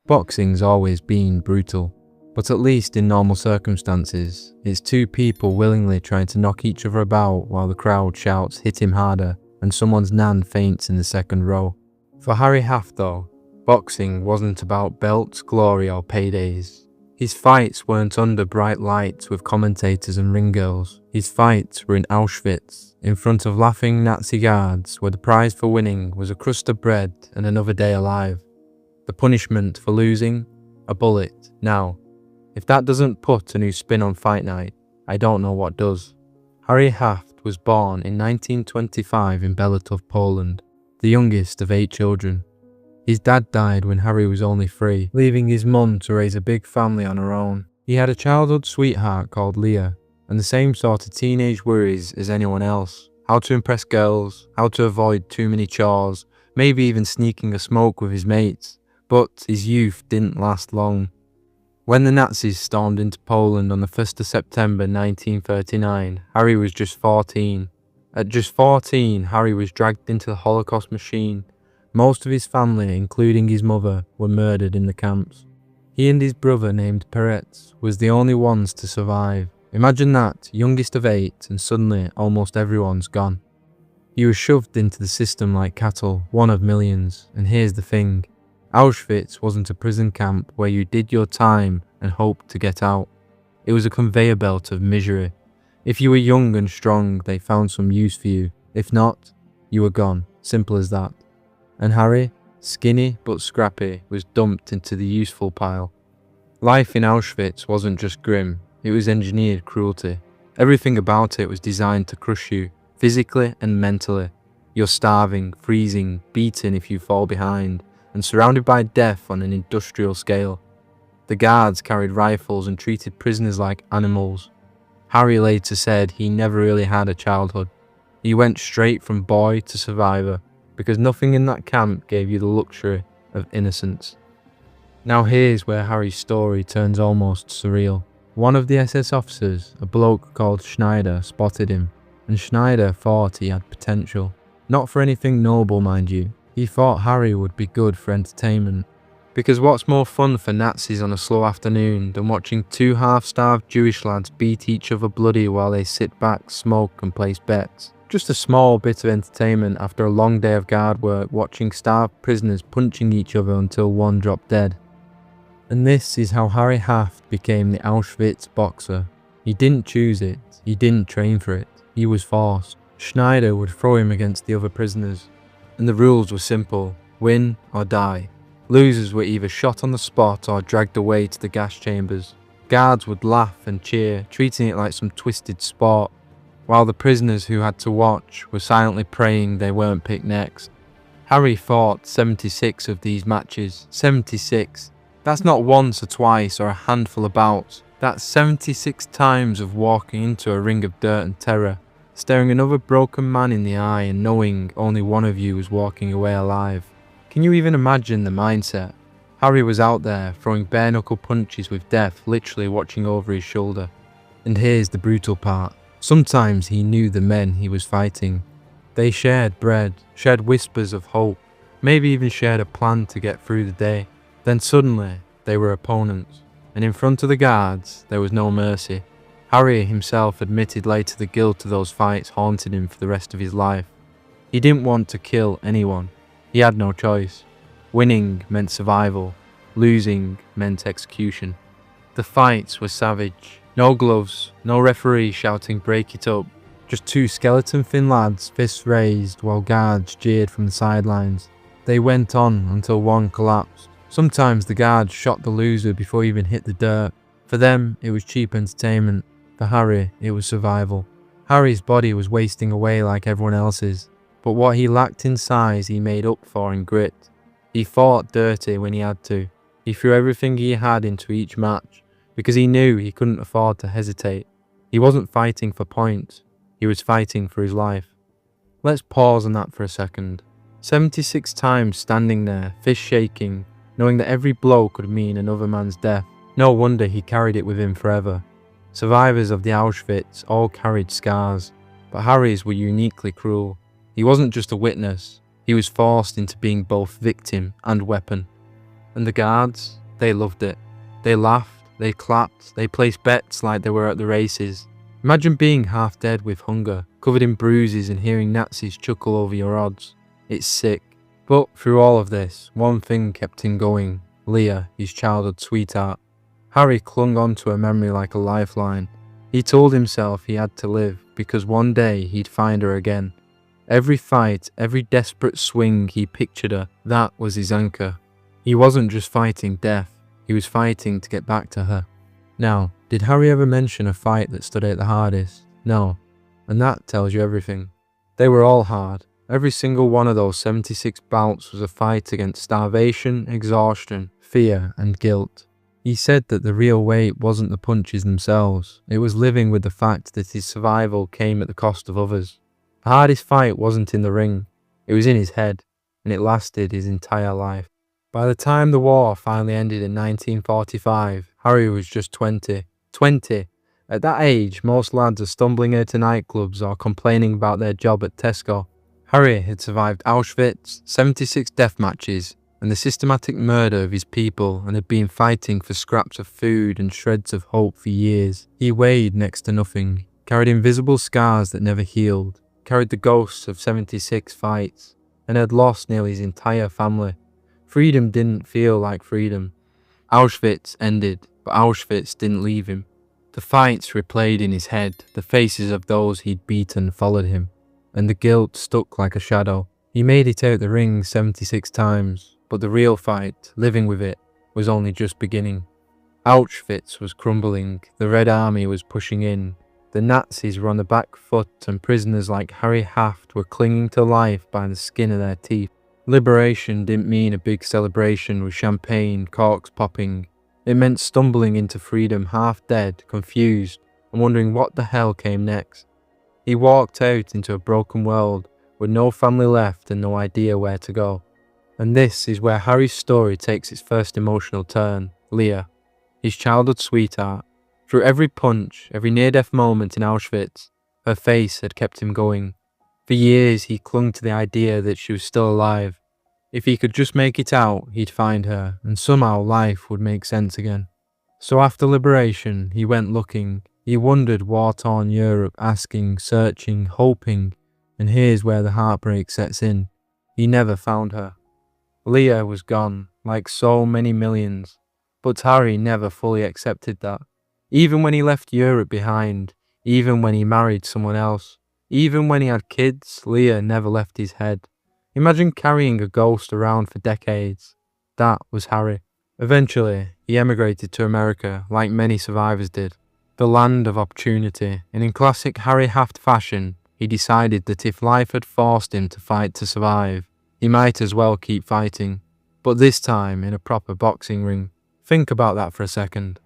Boxing's always been brutal, but at least in normal circumstances, it's two people willingly trying to knock each other about while the crowd shouts "hit him harder" and someone's nan faints in the second row. For Harry Haft though, boxing wasn't about belts, glory or paydays. His fights weren't under bright lights with commentators and ring girls. His fights were in Auschwitz, in front of laughing Nazi guards, where the prize for winning was a crust of bread and another day alive. The punishment for losing? A bullet. Now, if that doesn't put a new spin on fight night, I don't know what does. Harry Haft was born in 1925 in Belatów, Poland, the youngest of 8 children. His dad died when Harry was only 3, leaving his mum to raise a big family on her own. He had a childhood sweetheart called Leah, and the same sort of teenage worries as anyone else. How to impress girls, how to avoid too many chores, maybe even sneaking a smoke with his mates. But his youth didn't last long. When the Nazis stormed into Poland on the 1st of September 1939, Harry was just 14. At just 14, Harry was dragged into the Holocaust machine. Most of his family, including his mother, were murdered in the camps. He and his brother, named Peretz, was the only ones to survive. Imagine that, youngest of 8, and suddenly almost everyone's gone. He was shoved into the system like cattle, one of millions, and here's the thing. Auschwitz wasn't a prison camp where you did your time and hoped to get out. It was a conveyor belt of misery. If you were young and strong, they found some use for you. If not, you were gone. Simple as that. And Harry, skinny but scrappy, was dumped into the useful pile. Life in Auschwitz wasn't just grim, it was engineered cruelty. Everything about it was designed to crush you, physically and mentally. You're starving, freezing, beaten if you fall behind, and surrounded by death on an industrial scale. The guards carried rifles and treated prisoners like animals. Harry later said he never really had a childhood. He went straight from boy to survivor, because nothing in that camp gave you the luxury of innocence. Now here's where Harry's story turns almost surreal. One of the SS officers, a bloke called Schneider, spotted him, and Schneider thought he had potential. Not for anything noble, mind you. He thought Harry would be good for entertainment. Because what's more fun for Nazis on a slow afternoon than watching 2 half-starved Jewish lads beat each other bloody while they sit back, smoke and place bets? Just a small bit of entertainment after a long day of guard work, watching starved prisoners punching each other until one dropped dead. And this is how Harry Haft became the Auschwitz boxer. He didn't choose it, he didn't train for it, he was forced. Schneider would throw him against the other prisoners. And the rules were simple, win or die. Losers were either shot on the spot or dragged away to the gas chambers. Guards would laugh and cheer, treating it like some twisted sport, while the prisoners who had to watch were silently praying they weren't picked next. Harry fought 76 of these matches. 76. That's not once or twice or a handful of bouts. That's 76 times of walking into a ring of dirt and terror, staring another broken man in the eye and knowing only one of you was walking away alive. Can you even imagine the mindset? Harry was out there throwing bare-knuckle punches with death literally watching over his shoulder. And here's the brutal part. Sometimes he knew the men he was fighting. They shared bread, shared whispers of hope, maybe even shared a plan to get through the day. Then suddenly, they were opponents. And in front of the guards, there was no mercy. Harry himself admitted later the guilt of those fights haunted him for the rest of his life. He didn't want to kill anyone. He had no choice. Winning meant survival. Losing meant execution. The fights were savage. No gloves, no referee shouting break it up. Just 2 skeleton-thin lads, fists raised, while guards jeered from the sidelines. They went on until one collapsed. Sometimes the guards shot the loser before he even hit the dirt. For them, it was cheap entertainment. For Harry, it was survival. Harry's body was wasting away like everyone else's, but what he lacked in size he made up for in grit. He fought dirty when he had to. He threw everything he had into each match, because he knew he couldn't afford to hesitate. He wasn't fighting for points, he was fighting for his life. Let's pause on that for a second. 76 times standing there, fist shaking, knowing that every blow could mean another man's death. No wonder he carried it with him forever. Survivors of the Auschwitz all carried scars, but Harry's were uniquely cruel. He wasn't just a witness, he was forced into being both victim and weapon. And the guards, they loved it. They laughed, they clapped, they placed bets like they were at the races. Imagine being half dead with hunger, covered in bruises and hearing Nazis chuckle over your odds. It's sick. But through all of this, one thing kept him going: Leah, his childhood sweetheart. Harry clung on to her memory like a lifeline. He told himself he had to live, because one day he'd find her again. Every fight, every desperate swing, he pictured her. That was his anchor. He wasn't just fighting death, he was fighting to get back to her. Now, did Harry ever mention a fight that stood out the hardest? No. And that tells you everything. They were all hard. Every single one of those 76 bouts was a fight against starvation, exhaustion, fear, and guilt. He said that the real weight wasn't the punches themselves, it was living with the fact that his survival came at the cost of others. The hardest fight wasn't in the ring, it was in his head, and it lasted his entire life. By the time the war finally ended in 1945, Harry was just 20. 20! At that age, most lads are stumbling into nightclubs or complaining about their job at Tesco. Harry had survived Auschwitz, 76 death matches, and the systematic murder of his people, and had been fighting for scraps of food and shreds of hope for years. He weighed next to nothing, carried invisible scars that never healed, carried the ghosts of 76 fights, and had lost nearly his entire family. Freedom didn't feel like freedom. Auschwitz ended, but Auschwitz didn't leave him. The fights replayed in his head, the faces of those he'd beaten followed him, and the guilt stuck like a shadow. He made it out the ring 76 times, but the real fight, living with it, was only just beginning. Auschwitz was crumbling, the Red Army was pushing in, the Nazis were on the back foot, and prisoners like Harry Haft were clinging to life by the skin of their teeth. Liberation didn't mean a big celebration with champagne, corks popping. It meant stumbling into freedom half dead, confused, and wondering what the hell came next. He walked out into a broken world with no family left and no idea where to go. And this is where Harry's story takes its first emotional turn. Leah, his childhood sweetheart. Through every punch, every near-death moment in Auschwitz, her face had kept him going. For years he clung to the idea that she was still alive. If he could just make it out, he'd find her, and somehow life would make sense again. So after liberation, he went looking. He wandered war-torn Europe, asking, searching, hoping, and here's where the heartbreak sets in. He never found her. Leah was gone, like so many millions, but Harry never fully accepted that. Even when he left Europe behind, even when he married someone else, even when he had kids, Leah never left his head. Imagine carrying a ghost around for decades. That was Harry. Eventually, he emigrated to America, like many survivors did, the land of opportunity, and in classic Harry Haft fashion, he decided that if life had forced him to fight to survive, he might as well keep fighting, but this time in a proper boxing ring. Think about that for a second.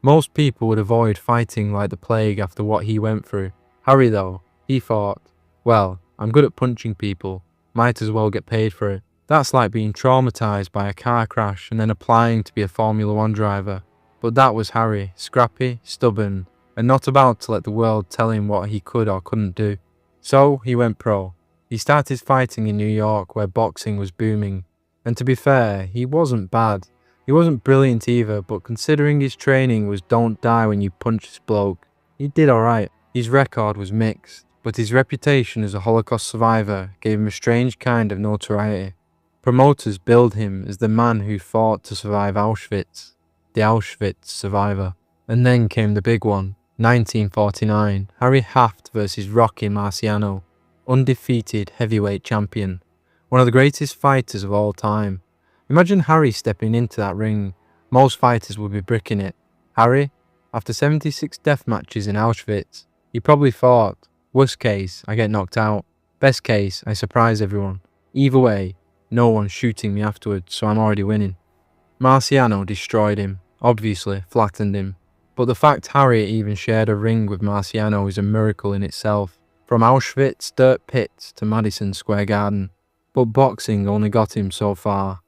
Most people would avoid fighting like the plague after what he went through. Harry though, he thought, well, I'm good at punching people, might as well get paid for it. That's like being traumatized by a car crash and then applying to be a Formula 1 driver. But that was Harry, scrappy, stubborn, and not about to let the world tell him what he could or couldn't do. So he went pro. He started fighting in New York where boxing was booming. And to be fair, he wasn't bad. He wasn't brilliant either, but considering his training was don't die when you punch this bloke, he did alright. His record was mixed, but his reputation as a Holocaust survivor gave him a strange kind of notoriety. Promoters billed him as the man who fought to survive Auschwitz, the Auschwitz survivor. And then came the big one, 1949, Harry Haft versus Rocky Marciano, undefeated heavyweight champion, one of the greatest fighters of all time. Imagine Harry stepping into that ring. Most fighters would be bricking it. Harry, after 76 death matches in Auschwitz, he probably thought, worst case, I get knocked out. Best case, I surprise everyone. Either way, no one's shooting me afterwards, so I'm already winning. Marciano destroyed him, obviously flattened him. But the fact Harry even shared a ring with Marciano is a miracle in itself. From Auschwitz dirt pits to Madison Square Garden. But boxing only got him so far.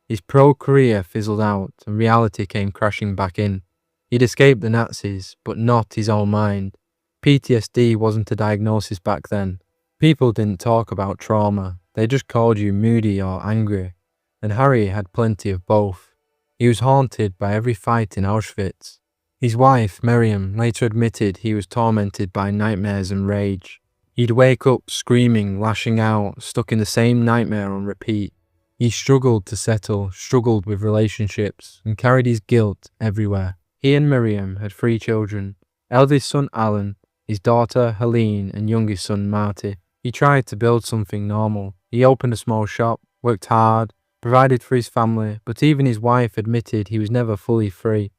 His pro career fizzled out and reality came crashing back in. He'd escaped the Nazis, but not his own mind. PTSD wasn't a diagnosis back then. People didn't talk about trauma, they just called you moody or angry. And Harry had plenty of both. He was haunted by every fight in Auschwitz. His wife, Miriam, later admitted he was tormented by nightmares and rage. He'd wake up screaming, lashing out, stuck in the same nightmare on repeat. He struggled to settle, struggled with relationships, and carried his guilt everywhere. He and Miriam had 3 children, eldest son Alan, his daughter Helene, and youngest son Marty. He tried to build something normal. He opened a small shop, worked hard, provided for his family, but even his wife admitted he was never fully free.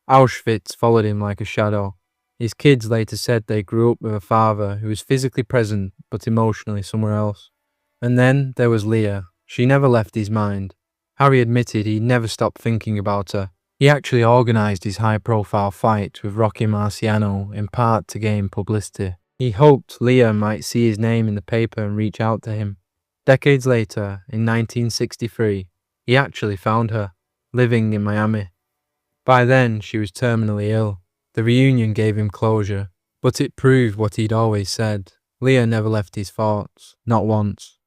Auschwitz followed him like a shadow. His kids later said they grew up with a father who was physically present but emotionally somewhere else. And then there was Leah. She never left his mind. Harry admitted he never stopped thinking about her. He actually organised his high-profile fight with Rocky Marciano in part to gain publicity. He hoped Leah might see his name in the paper and reach out to him. Decades later, in 1963, he actually found her, living in Miami. By then, she was terminally ill. The reunion gave him closure, but it proved what he'd always said. Leah never left his thoughts, not once.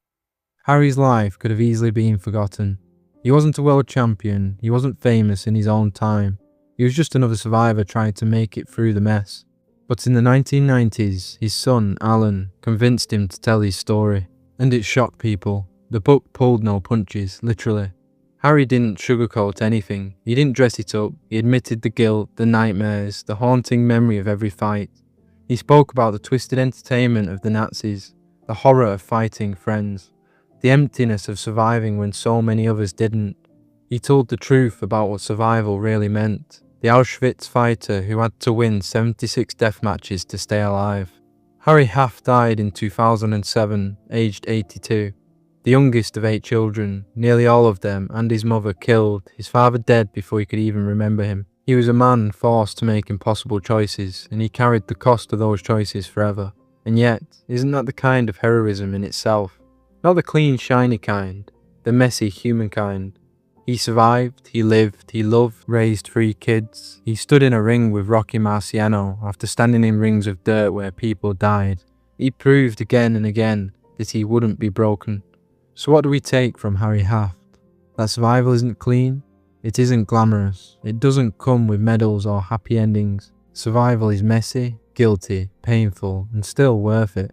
Harry's life could have easily been forgotten. He wasn't a world champion, he wasn't famous in his own time. He was just another survivor trying to make it through the mess. But in the 1990s, his son, Alan, convinced him to tell his story. And it shocked people. The book pulled no punches, literally. Harry didn't sugarcoat anything. He didn't dress it up. He admitted the guilt, the nightmares, the haunting memory of every fight. He spoke about the twisted entertainment of the Nazis, the horror of fighting friends, the emptiness of surviving when so many others didn't. He told the truth about what survival really meant. The Auschwitz fighter who had to win 76 death matches to stay alive. Harry Haft died in 2007, aged 82. The youngest of 8 children, nearly all of them and his mother killed, his father dead before he could even remember him. He was a man forced to make impossible choices, and he carried the cost of those choices forever. And yet, isn't that the kind of heroism in itself? Not the clean, shiny kind, the messy, human kind. He survived, he lived, he loved, raised 3 kids. He stood in a ring with Rocky Marciano after standing in rings of dirt where people died. He proved again and again that he wouldn't be broken. So what do we take from Harry Haft? That survival isn't clean, it isn't glamorous, it doesn't come with medals or happy endings. Survival is messy, guilty, painful, and still worth it.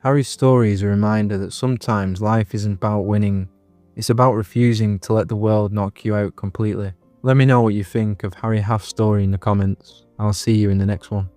Harry's story is a reminder that sometimes life isn't about winning, it's about refusing to let the world knock you out completely. Let me know what you think of Harry Haft's story in the comments. I'll see you in the next one.